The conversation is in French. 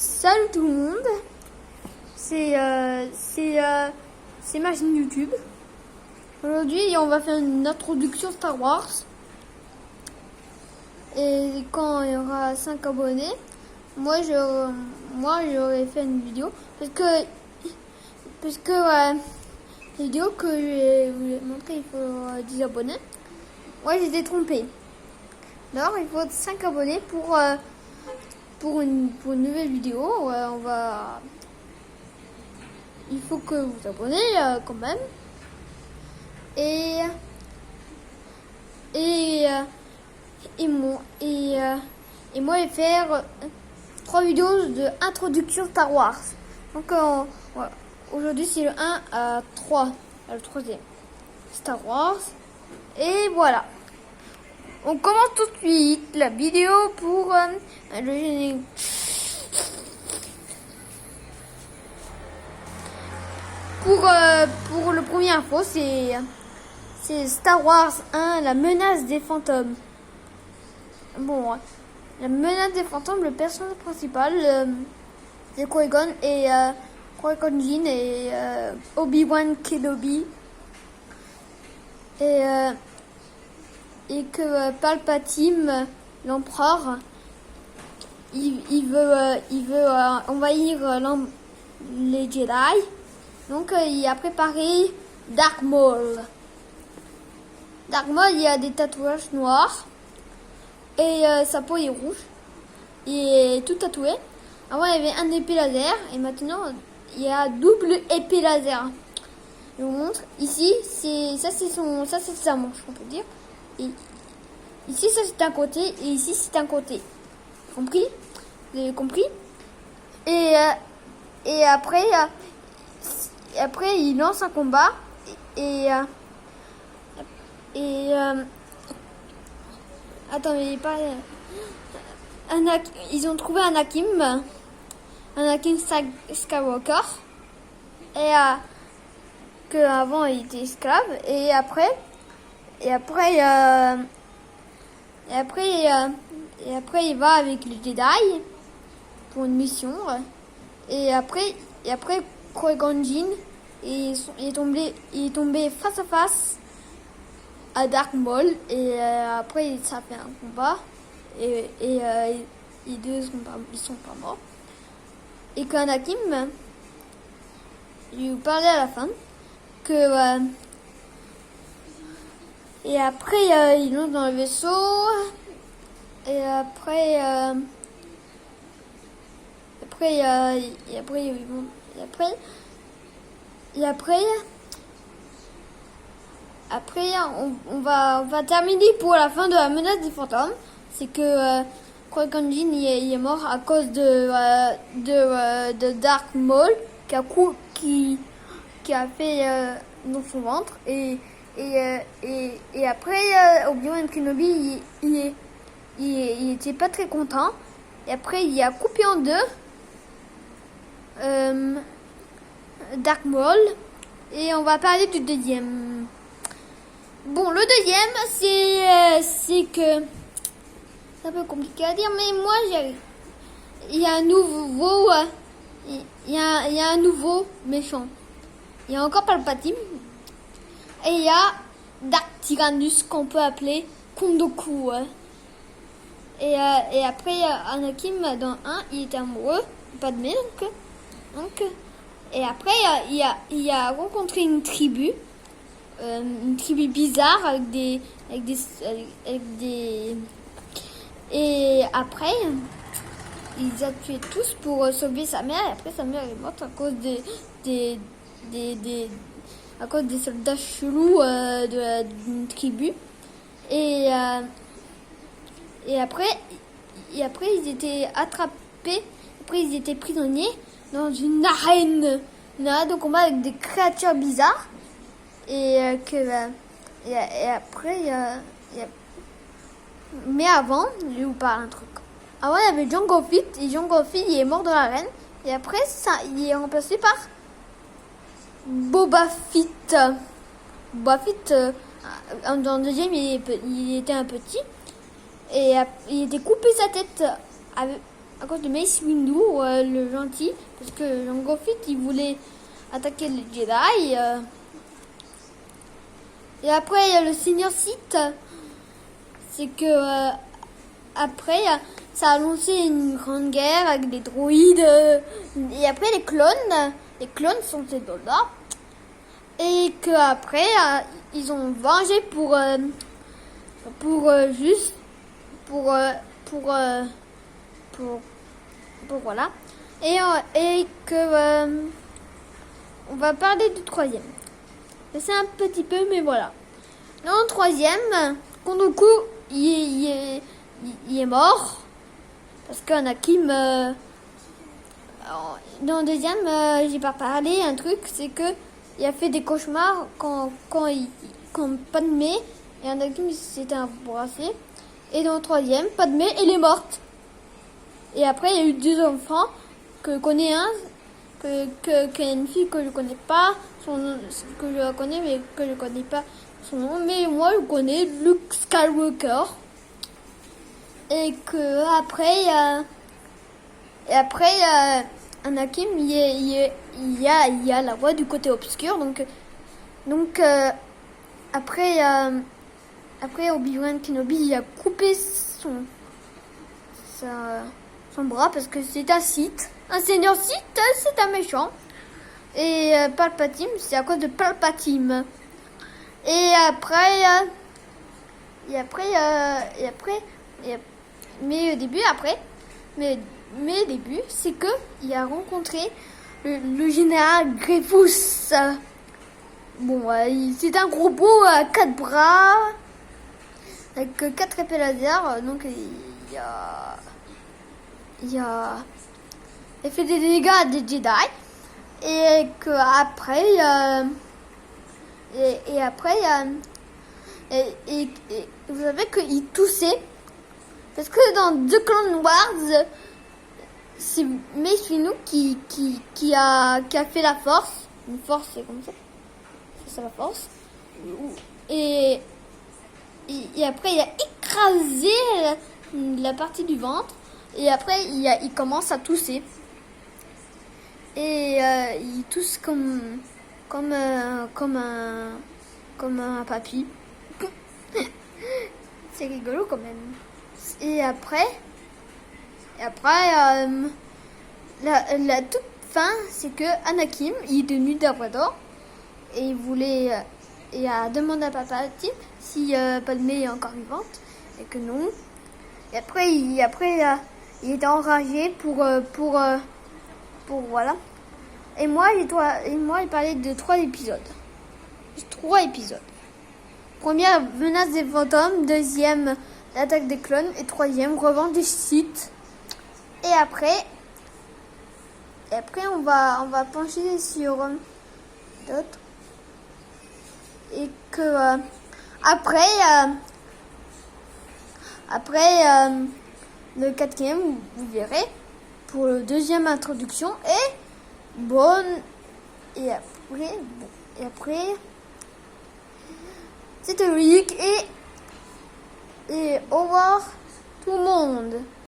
Salut tout le monde, c'est ma chaîne YouTube. Aujourd'hui, on va faire une introduction Star Wars. Et quand il y aura 5 abonnés, moi j'aurais fait une vidéo parce que la vidéo que je vais vous montrer, il faut 10 abonnés. Moi j'étais trompé. Alors il faut 5 abonnés pour une nouvelle vidéo. Il faut que vous vous abonnez quand même. Et moi je vais faire 3 vidéos de introduction Star Wars. Donc voilà. Aujourd'hui c'est le 1 à 3, le troisième Star Wars. Et voilà. On commence tout de suite la vidéo pour le générique. Pour le premier info, c'est Star Wars 1, la menace des fantômes. Bon, la menace des fantômes, le personnage principal, c'est Qui-Gon et Qui-Gon Jinn et Obi-Wan Kenobi. Et que Palpatine, l'empereur, il veut envahir les Jedi. Donc il a préparé Dark Maul. Dark Maul, il a des tatouages noirs et sa peau est rouge. Il est tout tatoué. Avant il y avait un épée laser et maintenant il y a double épée laser. Je vous montre. Ici c'est sa manche, on peut dire. Et ici ça c'est un côté et ici c'est un côté. Compris? Vous avez compris? Et après il lance un combat attends, ils ont trouvé Anakin Skywalker et que avant il était esclave et après il va avec les Jedi pour une mission et après Qui-Gon Jinn il est tombé face à face à Dark Maul et après ça fait un combat et les deux ils sont pas morts et qu'Anakin il vous parlait à la fin que et après ils montent dans le vaisseau et après on va terminer pour la fin de la menace des fantômes. C'est que Qui-Gon Jinn il est mort à cause de Dark Maul qui a fait dans son ventre et après Obi-Wan Kenobi il était pas très content et après il a coupé en deux Dark Maul et on va parler du deuxième. Bon, le deuxième c'est que c'est un peu compliqué à dire mais moi j'y arrive. Il y a un nouveau méchant. Il y a encore Palpatine et il y a Dark Tyrannus qu'on peut appeler Kondoku. Et après Anakin dans 1 il était amoureux Padmé donc et après il a rencontré une tribu bizarre avec des et après ils a tué tous pour sauver sa mère et après sa mère est morte à cause à cause des soldats chelous d'une tribu et après ils étaient attrapés, après ils étaient prisonniers dans une arène de combat avec des créatures bizarres et après mais avant je vais vous parler un truc. Avant il y avait Jango Fett et Jango Fett il est mort dans l'arène et après ça il est remplacé par Boba Fett. Boba Fett dans le deuxième il était un petit et il était coupé sa tête à cause de Mace Windu, le gentil, parce que Jango Fett il voulait attaquer les Jedi. Et après il y a le Seigneur Sith, c'est que après ça a lancé une grande guerre avec des droïdes et après les clones sont ces soldats et que après ils ont vengé pour voilà et que on va parler du troisième. C'est un petit peu mais voilà. Dans le troisième, Kondoku il est mort parce qu'Anakin dans le deuxième j'ai pas parlé un truc, c'est que il a fait des cauchemars quand Padmé et Anakin s'étaient embrassés. Et dans le troisième, Padmé elle est morte. Et après il y a eu 2 enfants que je connais un, que une fille que je connais pas que je connais mais que je connais pas son nom, mais moi je connais Luke Skywalker. Et que après Anakin il y a la voix du côté obscur, donc après Obi-Wan Kenobi il a coupé son bras parce que c'est un Sith, un seigneur Sith, c'est un méchant. Et Palpatine, c'est à cause de Palpatine. Mais au début, c'est que il a rencontré le général Grievous. Bon, c'est un gros beau à 4 bras avec 4 épées laser. Donc il fait des dégâts à des Jedi et que après et vous savez qu'il toussait parce que dans The Clone Wars c'est Mace Windu qui a fait la force. Une force, c'est comme ça. C'est ça la force. Et après il a écrasé la partie du ventre. Et après il commence à tousser. Et il tousse comme un papy. C'est rigolo quand même. Et après la toute fin, c'est que Anakin il est devenu Dark Vador et il a demandé à Palpatine si Padmé est encore vivante et que non. Et après il était enragé pour voilà. Et moi j'ai parlé de 3 épisodes. 3 épisodes. Première, menace des fantômes. Deuxième, l'attaque des clones. Et troisième, revanche des Sith. Et après on va pencher sur d'autres. Et que après le 4e, vous verrez pour le 2e introduction et bonne. Et après c'était Rick et au revoir tout le monde.